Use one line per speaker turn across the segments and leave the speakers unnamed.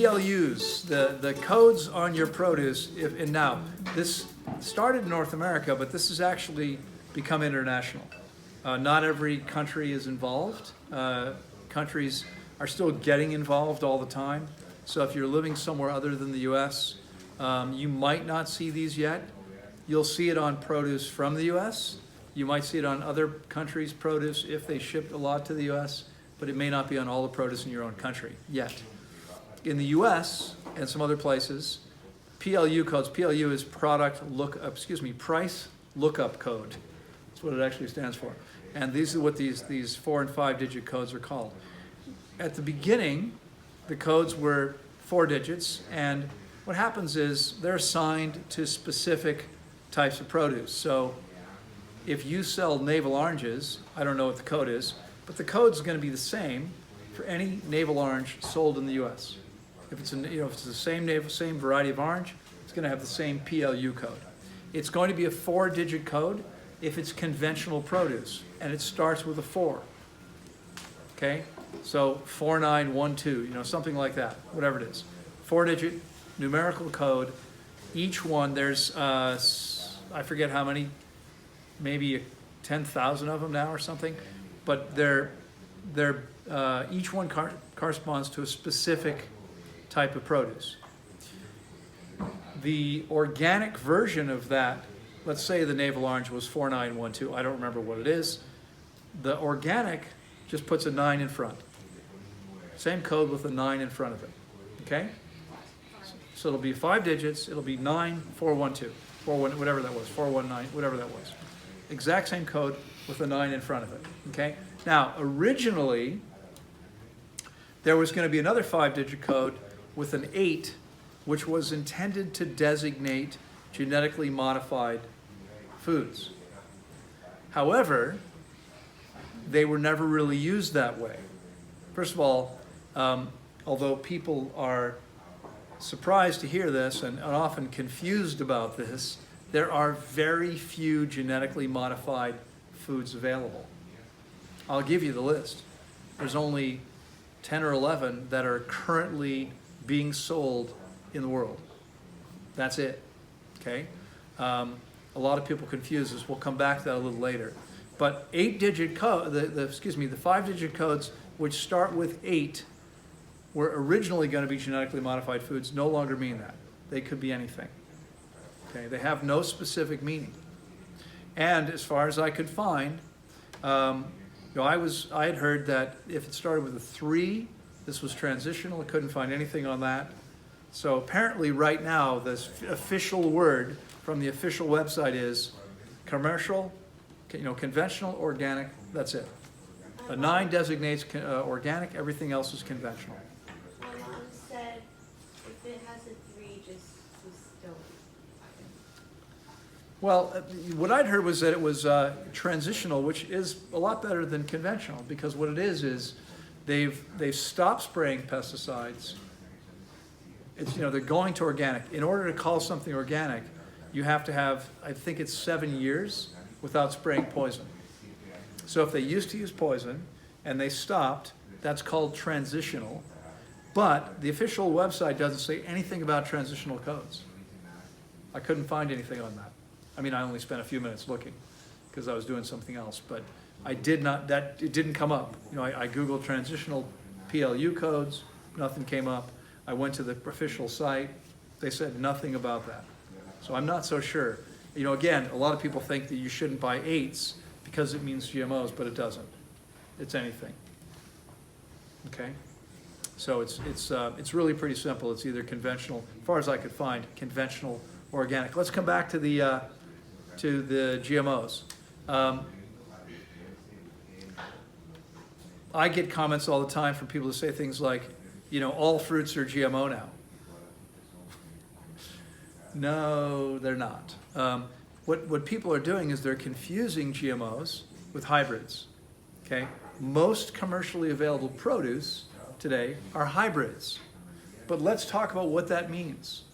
PLUs, the codes on your produce, and now this started in North America, but this has actually become international. Not every country is involved. Countries are still getting involved all the time. So if you're living somewhere other than the US, you might not see these yet. You'll see it on produce from the US. You might see it on other countries' produce if they shipped a lot to the US, but it may not be on all the produce in your own country yet. In the US and some other places, PLU codes, PLU is price lookup code. That's what it actually stands for. And these are what these 4 and 5 digit codes are called. At the beginning, the codes were 4 digits, and what happens is they're assigned to specific types of produce. So if you sell navel oranges, I don't know what the code is, but the code is going to be the same for any navel orange sold in the U.S. If it's if it's the same variety of orange, it's going to have the same PLU code. It's going to be a 4-digit code if it's conventional produce, and it starts with a 4. Okay, so 4912, something like that, whatever it is. 4-digit numerical code. Each one, there's I forget how many, maybe 10,000 of them now or something, but each one corresponds to a specific type of produce. The organic version of that, let's say the navel orange was 4912, I don't remember what it is. The organic just puts a 9 in front. Same code with a 9 in front of it, okay? So it'll be 5 digits, it'll be 9412, 41, whatever that was, 419, whatever that was. Exact same code with a 9 in front of it, okay? Now, originally, there was going to be another 5-digit code with an 8, which was intended to designate genetically modified foods. However, they were never really used that way. First of all, although people are surprised to hear this and often confused about this, there are very few genetically modified foods available. I'll give you the list. There's only 10 or 11 that are currently being sold in the world. That's it, okay? A lot of people confuse this. We'll come back to that a little later. But 8-digit code, the 5-digit codes, which start with 8, were originally going to be genetically modified foods, no longer mean that. They could be anything. Okay, they have no specific meaning. And as far as I could find, I had heard that if it started with a 3, this was transitional. I couldn't find anything on that. So apparently right now, this official word from the official website is commercial, conventional, organic, that's it. A 9 designates organic, everything else is conventional.
My mom said if it has a 3, just don't.
Well, what I'd heard was that it was transitional, which is a lot better than conventional, because what it is they've stopped spraying pesticides. It's they're going to organic. In order to call something organic, you have to have, I think it's 7 years without spraying poison. So if they used to use poison and they stopped, that's called transitional. But the official website doesn't say anything about transitional codes. I couldn't find anything on that. I mean, I only spent a few minutes looking because I was doing something else, but it didn't come up. I Googled transitional PLU codes, nothing came up. I went to the official site, they said nothing about that. So I'm not so sure. Again, a lot of people think that you shouldn't buy 8s because it means GMOs, but it doesn't. It's anything. Okay? So it's really pretty simple. It's either conventional, as far as I could find, conventional or organic. Let's come back to the GMOs. I get comments all the time from people who say things like, all fruits are GMO now. No, they're not. What people are doing is they're confusing GMOs with hybrids. Okay? Most commercially available produce today are hybrids. But let's talk about what that means.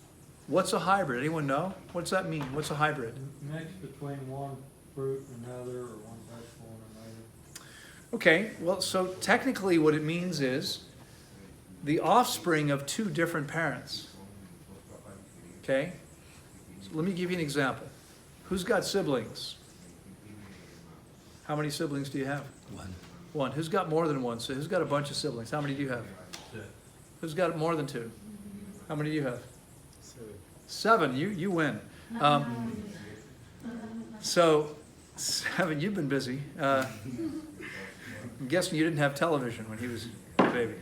What's a hybrid? Anyone know? What's that mean? What's a hybrid?
Mix between one fruit and another, or one vegetable and another.
Okay, well, so technically what it means is the offspring of two different parents. Okay? So let me give you an example. Who's got siblings? How many siblings do you have?
One.
One. Who's got more than one? So who's got a bunch of siblings? How many do you have? Who's got more than two? How many do you have? Seven. You win. So 7, you've been busy. I'm guessing you didn't have television when he was a baby.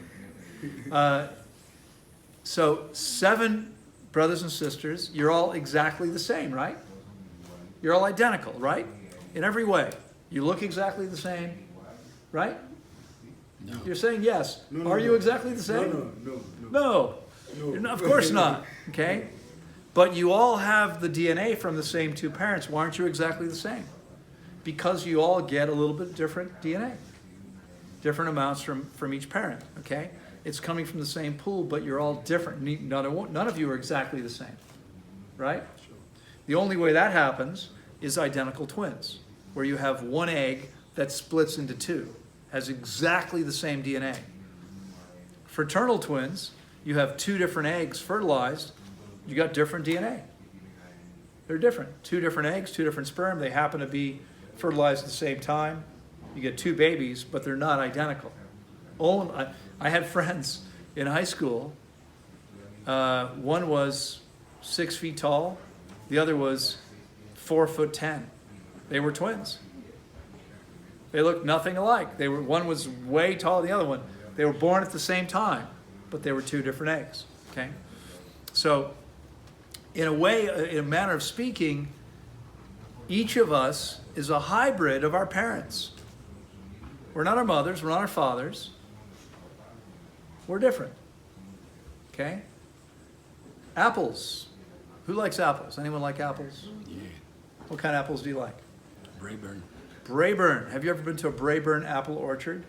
So 7 brothers and sisters, you're all exactly the same, right? You're all identical, right? In every way. You look exactly the same, right?
No.
You're saying yes.
No,
Are
no,
you
no.
exactly the same?
No.
No. You're not- of course not. Okay? But you all have the DNA from the same 2 parents. Why aren't you exactly the same? Because you all get a little bit different DNA. Different amounts from each parent. Okay? It's coming from the same pool, but you're all different. None of you are exactly the same. Right? The only way that happens is identical twins, where you have one egg that splits into 2, has exactly the same DNA. Fraternal twins, you have 2 different eggs fertilized, you got different DNA. They're different. 2 different eggs, 2 different sperm, they happen to be fertilized at the same time. You get 2 babies, but they're not identical. I had friends in high school, one was 6 feet tall, the other was 4'10". They were twins. They looked nothing alike. One was way taller than the other one. They were born at the same time, but they were 2 different eggs. Okay? So, in a way, in a manner of speaking, each of us is a hybrid of our parents. We're not our mothers, we're not our fathers. We're different. Okay? Apples. Who likes apples? Anyone like apples?
Yeah.
What kind of apples do you like?
Brayburn.
Brayburn. Have you ever been to a Brayburn apple orchard?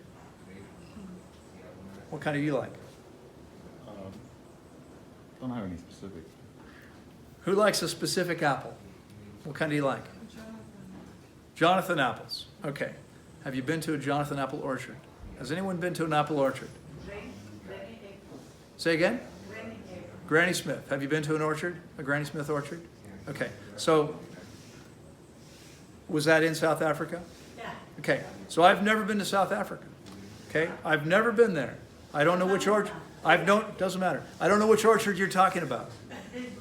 What kind do you like?
Don't have any specific.
Who likes a specific apple? What kind do you like? Jonathan apples. Okay. Have you been to a Jonathan apple orchard? Has anyone been to an apple orchard? Say again? Granny Smith. Have you been to an orchard? A Granny Smith orchard? Okay. So, was that in South Africa?
Yeah.
Okay. So I've never been to South Africa. Okay? I've never been there. I don't know which orchard. Doesn't matter. I don't know which orchard you're talking about.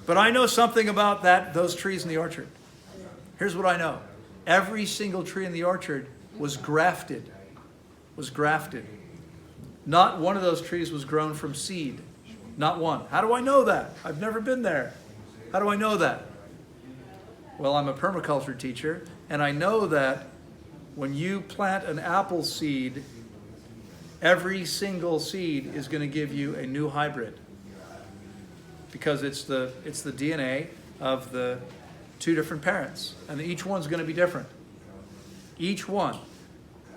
But I know something about those trees in the orchard. Here's what I know. Every single tree in the orchard was grafted. Not one of those trees was grown from seed. Not one. How do I know that? I've never been there. How do I know that? Well, I'm a permaculture teacher, and I know that when you plant an apple seed, every single seed is going to give you a new hybrid. Because it's the DNA of the 2 different parents. And each one's going to be different. Each one.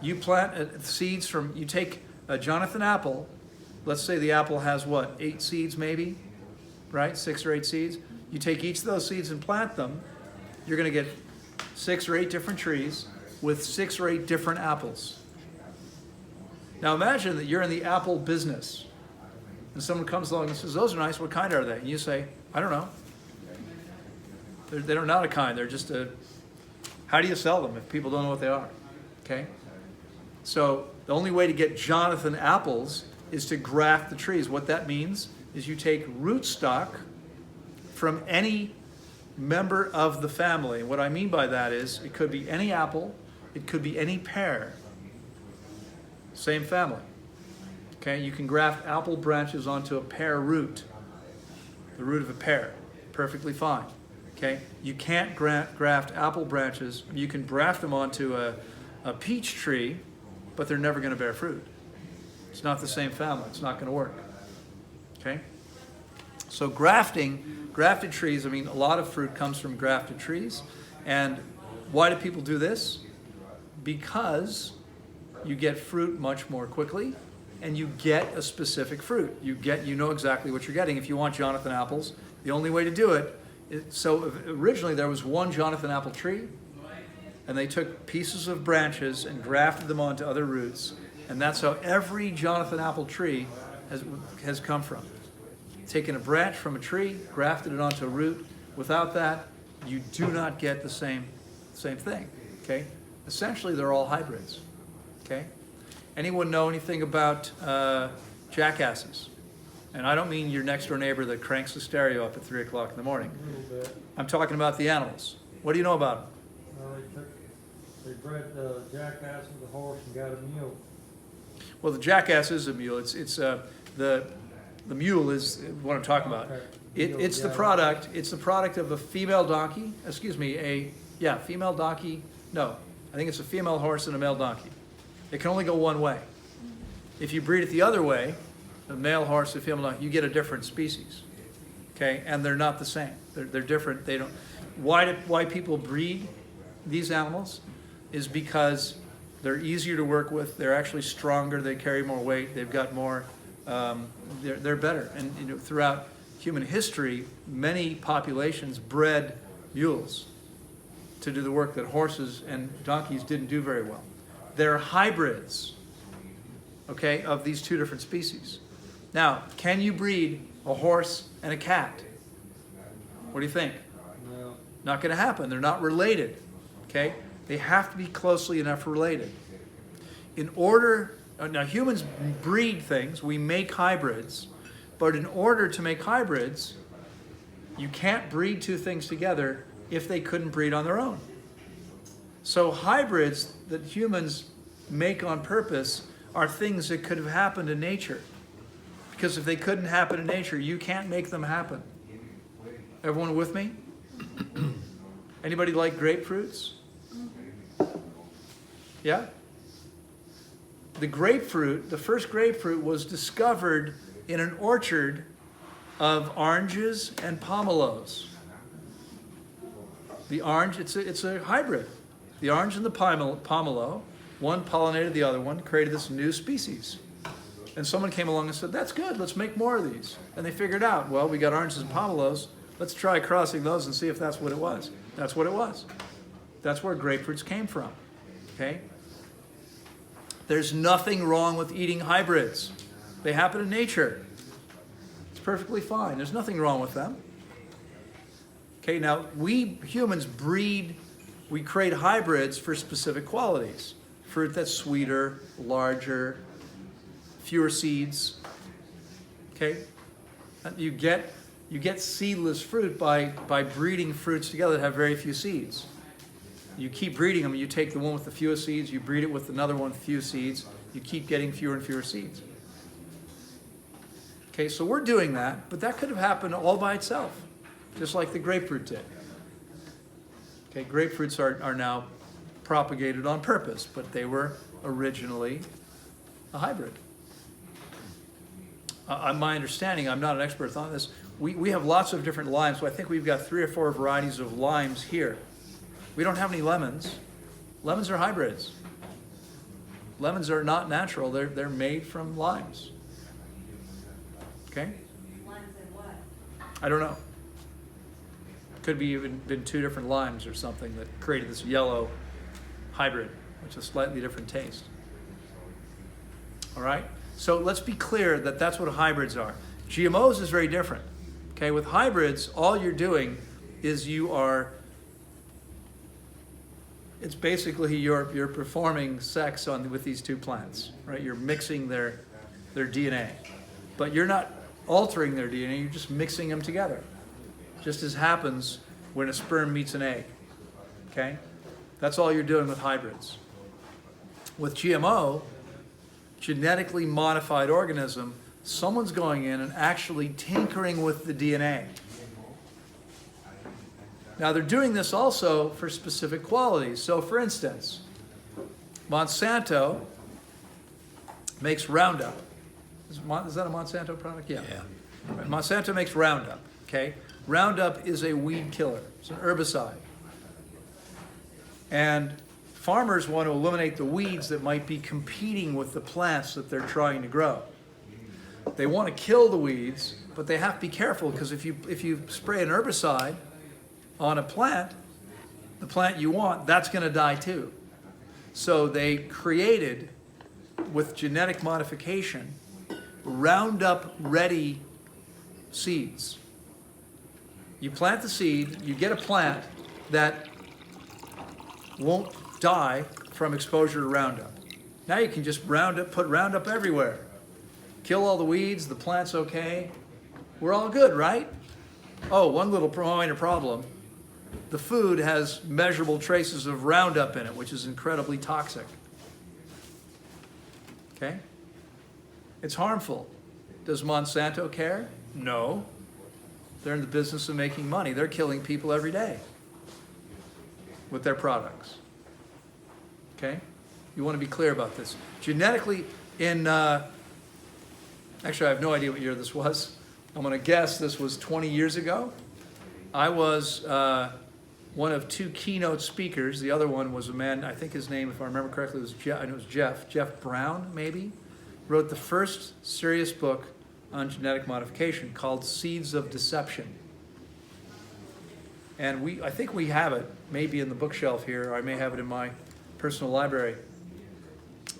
You plant seeds you take a Jonathan apple. Let's say the apple has 8 seeds maybe? Right? 6 or 8 seeds. You take each of those seeds and plant them. You're going to get 6 or 8 different trees with 6 or 8 different apples. Now imagine that you're in the apple business. And someone comes along and says, those are nice, what kind are they? And you say, I don't know. They're not a kind, they're just how do you sell them if people don't know what they are? Okay? So the only way to get Jonathan apples is to graft the trees. What that means is you take rootstock from any member of the family. And what I mean by that is it could be any apple, it could be any pear. Same family. Okay, you can graft apple branches onto a pear root, the root of a pear, perfectly fine. Okay, you can't graft apple branches. You can graft them onto a peach tree, but they're never going to bear fruit. It's not the same family. It's not going to work. Okay, so grafted trees. I mean, a lot of fruit comes from grafted trees, and why do people do this? Because you get fruit much more quickly. And you get a specific fruit. You know exactly what you're getting. If you want Jonathan apples, the only way to do it is, so originally there was one Jonathan apple tree, and they took pieces of branches and grafted them onto other roots, and that's how every Jonathan apple tree has come from. Taken a branch from a tree, grafted it onto a root. Without that, you do not get the same thing, okay? Essentially, they're all hybrids, okay? Anyone know anything about jackasses? And I don't mean your next door neighbor that cranks the stereo up at 3 o'clock in the morning.
A little bit.
I'm talking about the animals. What do you know about them?
Well, they bred the jackass with a horse and got a mule.
Well, the jackass is a mule. The mule is what I'm talking about.
Okay.
It's the product. It's the product of a female donkey. Excuse me, female donkey. No, I think it's a female horse and a male donkey. It can only go one way. If you breed it the other way, a male horse and female donkey, you get a different species. Okay, and they're not the same. They're different. They don't. Why people breed these animals is because they're easier to work with. They're actually stronger. They carry more weight. They've got more. They're better. And throughout human history, many populations bred mules to do the work that horses and donkeys didn't do very well. They're hybrids, okay, of these two different species. Now, can you breed a horse and a cat? What do you think?
No.
Not going to happen. They're not related, okay? They have to be closely enough related. In order, now humans breed things, we make hybrids, but in order to make hybrids, you can't breed two things together if they couldn't breed on their own. So hybrids that humans make on purpose are things that could have happened in nature. Because if they couldn't happen in nature, you can't make them happen. Everyone with me? Anybody like grapefruits? Yeah? The grapefruit, the first grapefruit was discovered in an orchard of oranges and pomelos. The orange, it's a hybrid. The orange and the pomelo, one pollinated the other one, created this new species. And someone came along and said, that's good, let's make more of these. And they figured out, well, we got oranges and pomelos, let's try crossing those and see if that's what it was. That's what it was. That's where grapefruits came from, okay? There's nothing wrong with eating hybrids. They happen in nature. It's perfectly fine. There's nothing wrong with them. Okay, now we humans breed, we create hybrids for specific qualities. Fruit that's sweeter, larger, fewer seeds. Okay? You get seedless fruit by breeding fruits together that have very few seeds. You keep breeding them, you take the one with the fewest seeds, you breed it with another one with few seeds, you keep getting fewer and fewer seeds. Okay, so we're doing that, but that could have happened all by itself, just like the grapefruit did. Okay, grapefruits are now propagated on purpose, but they were originally a hybrid. My understanding, I'm not an expert on this, we have lots of different limes, so I think we've got 3 or 4 varieties of limes here. We don't have any lemons. Lemons are hybrids. Lemons are not natural. They're made from limes. Okay?
Limes and what?
I don't know. Could be even been 2 different limes or something that created this yellow hybrid, which is a slightly different taste. All right? So let's be clear that that's what hybrids are. GMOs is very different. Okay? With hybrids, all you're doing is it's basically you're performing sex with these 2 plants, right? You're mixing their DNA. But you're not altering their DNA, you're just mixing them together. Just as happens when a sperm meets an egg, okay? That's all you're doing with hybrids. With GMO, genetically modified organism, someone's going in and actually tinkering with the DNA. Now they're doing this also for specific qualities. So for instance, Monsanto makes Roundup. Is that a Monsanto product? Yeah. Right. Monsanto makes Roundup, okay? Roundup is a weed killer. It's an herbicide. And farmers want to eliminate the weeds that might be competing with the plants that they're trying to grow. They want to kill the weeds, but they have to be careful because if you spray an herbicide on a plant, the plant you want, that's going to die too. So they created, with genetic modification, Roundup ready seeds. You plant the seed, you get a plant that won't die from exposure to Roundup. Now you can just put Roundup everywhere. Kill all the weeds, the plant's okay. We're all good, right? Oh, one little minor problem. The food has measurable traces of Roundup in it, which is incredibly toxic. Okay? It's harmful. Does Monsanto care? No. They're in the business of making money. They're killing people every day with their products. Okay? You want to be clear about this. Genetically, actually I have no idea what year this was. I'm going to guess this was 20 years ago. I was one of two keynote speakers. The other one was a man, I think his name, if I remember correctly, was Jeff Brown, maybe, wrote the first serious book on genetic modification called Seeds of Deception. And I think we have it, maybe in the bookshelf here, or I may have it in my personal library.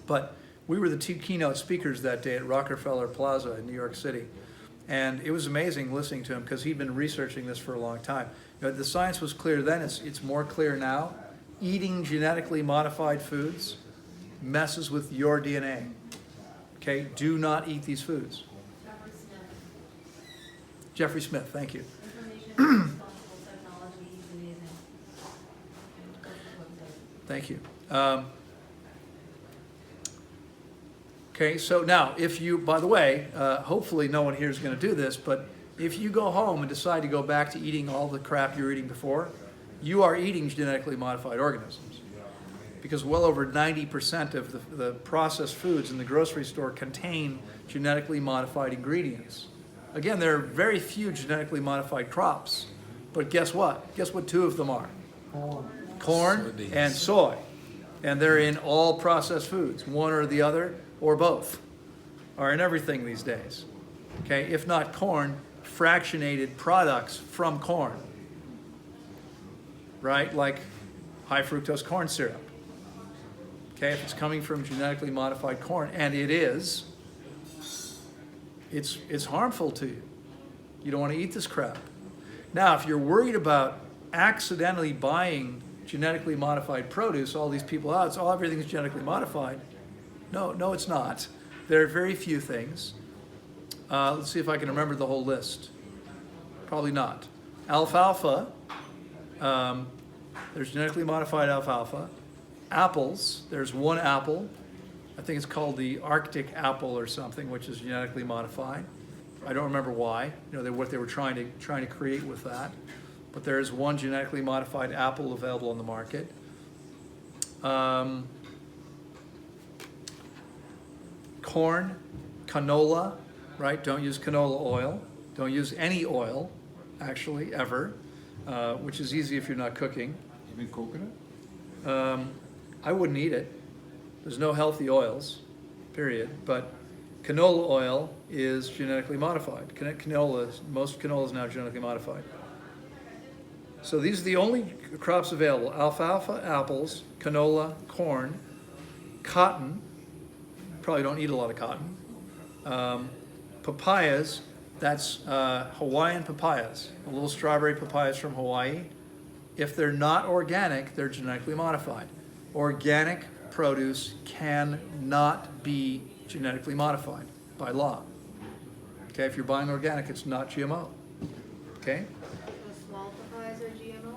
But we were the two keynote speakers that day at Rockefeller Plaza in New York City. And it was amazing listening to him because he'd been researching this for a long time. You know, the science was clear then, it's more clear now. Eating genetically modified foods messes with your DNA. Okay, do not eat these foods. Jeffrey Smith, thank you. Thank you. Okay, so now, if you, by the way, hopefully no one here is going to do this, but if you go home and decide to go back to eating all the crap you were eating before, you are eating genetically modified organisms. Because well over 90% of the processed foods in the grocery store contain genetically modified ingredients. Again, there are very few genetically modified crops, but guess what? Guess what two of them are? Corn
Soybeans.
and soy. And they're in all processed foods. One or the other, or both, are in everything these days. Okay, if not corn, fractionated products from corn. Right, like high fructose corn syrup. Okay, if it's coming from genetically modified corn, and it is, it's harmful to you. You don't want to eat this crap. Now, if you're worried about accidentally buying genetically modified produce, all these people out, it's everything's genetically modified. No, it's not. There are very few things. Let's see if I can remember the whole list. Probably not. Alfalfa, there's genetically modified alfalfa. Apples, there's one apple. I think it's called the Arctic apple or something, which is genetically modified. I don't remember why. You know, what they were trying to create with that. But there is one genetically modified apple available on the market. Corn, canola, right? Don't use canola oil. Don't use any oil, actually, ever, which is easy if you're not cooking.
Even coconut?
I wouldn't eat it. There's no healthy oils, period. But canola oil is genetically modified. Most canola is now genetically modified. So these are the only crops available: alfalfa, apples, canola, corn, cotton. Probably don't eat a lot of cotton. Papayas, that's Hawaiian papayas, little strawberry papayas from Hawaii. If they're not organic, they're genetically modified. Organic produce cannot be genetically modified by law. Okay, if you're buying organic, it's not GMO. Okay?
The small papayas are GMO?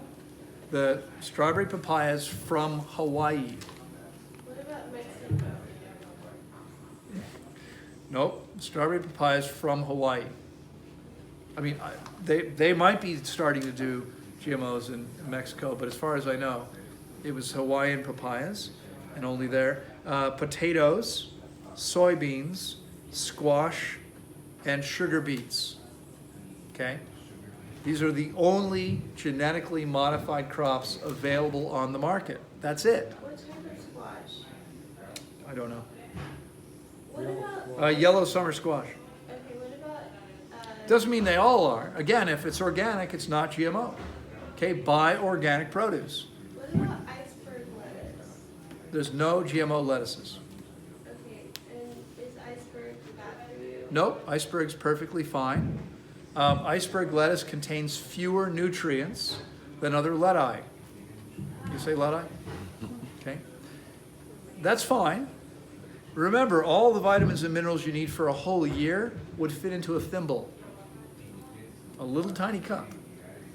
The strawberry papayas from Hawaii.
What about Mexico?
Nope, strawberry papayas from Hawaii. I mean, they might be starting to do GMOs in Mexico, but as far as I know, it was Hawaiian papayas, and only there. Potatoes, soybeans, squash, and sugar beets. Okay? These are the only genetically modified crops available on the market. That's it.
What type of squash?
I don't know.
What about,
Yellow summer squash.
okay, what about,
Doesn't mean they all are. Again, if it's organic, it's not GMO. Okay, buy organic produce.
what about iceberg lettuce?
There's no GMO lettuces.
Okay, and is iceberg bad for you?
Nope, iceberg's perfectly fine. Iceberg lettuce contains fewer nutrients than other lettuce. You say lettuce? Okay. That's fine. Remember, all the vitamins and minerals you need for a whole year would fit into a thimble, a little tiny cup.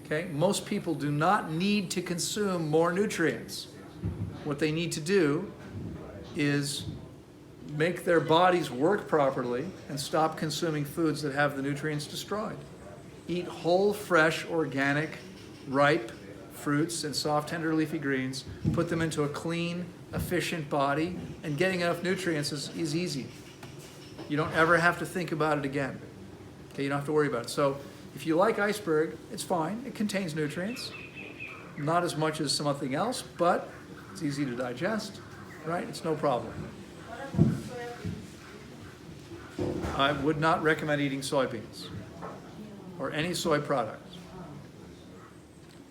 Okay? Most people do not need to consume more nutrients. What they need to do is make their bodies work properly and stop consuming foods that have the nutrients destroyed. Eat whole, fresh, organic, ripe fruits and soft, tender leafy greens. Put them into a clean, efficient body, and getting enough nutrients is easy. You don't ever have to think about it again. Okay, you don't have to worry about it. So if you like iceberg, it's fine. It contains nutrients. Not as much as something else, but it's easy to digest, right? It's no problem. I would not recommend eating soybeans or any soy products.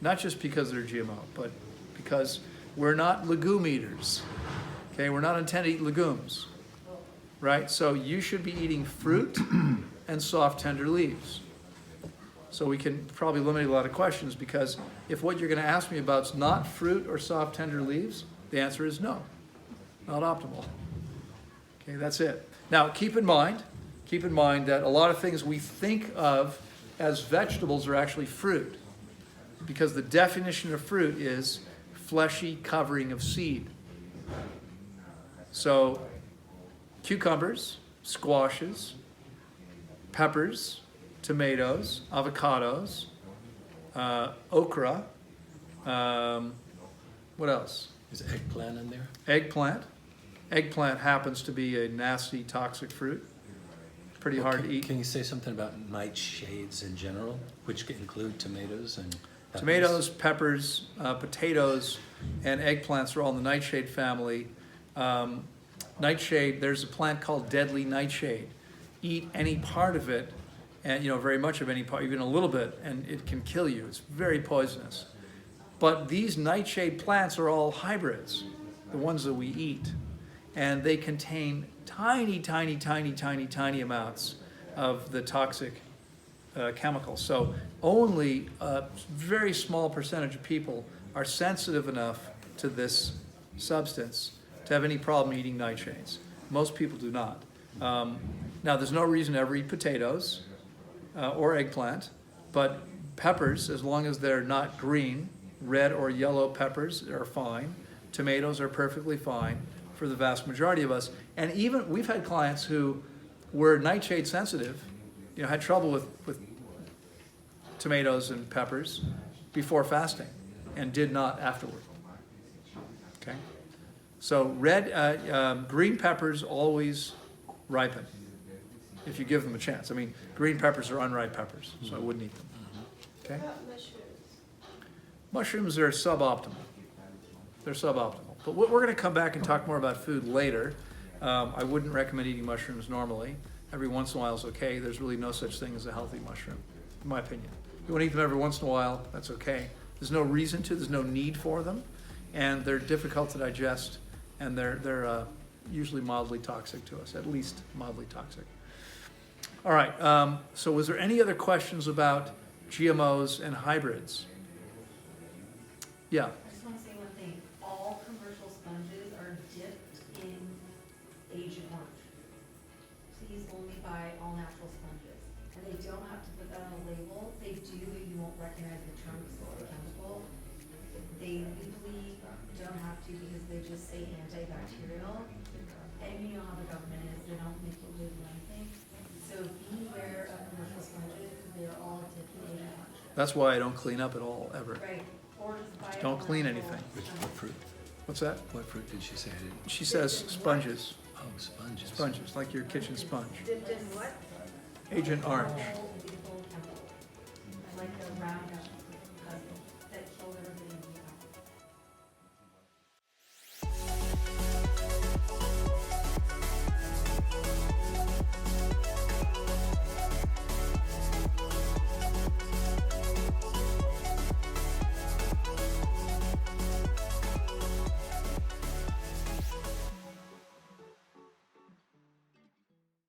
Not just because they're GMO, but because we're not legume eaters. Okay, we're not intended to eat legumes, right? So you should be eating fruit and soft, tender leaves. So we can probably eliminate a lot of questions, because if what you're going to ask me about is not fruit or soft, tender leaves, the answer is no, not optimal. Okay, that's it. Now, keep in mind that a lot of things we think of as vegetables are actually fruit, because the definition of fruit is fleshy covering of seed. So cucumbers, squashes, peppers, tomatoes, avocados, okra, what else?
Is eggplant in there?
Eggplant. Eggplant happens to be a nasty, toxic fruit. Pretty hard to eat.
Can you say something about nightshades in general, which include tomatoes and peppers?
Tomatoes, peppers, potatoes, and eggplants are all in the nightshade family. Nightshade, there's a plant called deadly nightshade. Eat any part of it, and very much of any part, even a little bit, and it can kill you. It's very poisonous. But these nightshade plants are all hybrids, the ones that we eat. And they contain tiny, tiny, tiny, tiny, tiny amounts of the toxic chemicals. So only a very small percentage of people are sensitive enough to this substance to have any problem eating nightshades. Most people do not. Now, there's no reason to ever eat potatoes or eggplant, but peppers, as long as they're not green, red or yellow peppers are fine. Tomatoes are perfectly fine for the vast majority of us. And even we've had clients who were nightshade sensitive, had trouble with tomatoes and peppers before fasting and did not afterward. Okay? So green peppers always ripen if you give them a chance. I mean, green peppers are unripe peppers, so I wouldn't eat them. Okay?
What about mushrooms?
Mushrooms are suboptimal. They're suboptimal. But we're going to come back and talk more about food later. I wouldn't recommend eating mushrooms normally. Every once in a while is okay. There's really no such thing as a healthy mushroom, in my opinion. If you want to eat them every once in a while, that's okay. There's no reason to. There's no need for them. And they're difficult to digest. And they're usually mildly toxic to us, at least mildly toxic. All right. So was there any other questions about GMOs and hybrids? Yeah.
I just want to say one thing. All commercial sponges are dipped in Agent Orange. Please only buy all natural sponges. And they don't have to put that on a label. They do, but you won't recognize the term because it's a chemical. They legally don't have to because they just say antibacterial. And you know how the government is, they don't make you label anything. So beware of commercial sponges because they are all dipped in Agent Orange.
That's why I don't clean up at all, ever.
Right. Or just buy
Don't
all
clean
natural
anything.
What fruit?
What's that?
What fruit did she say? I didn't.
She says sponges.
Oh, sponges.
Sponges, like your kitchen sponge.
Dipped in what?
Agent Orange.
Beautiful chemical. I like the round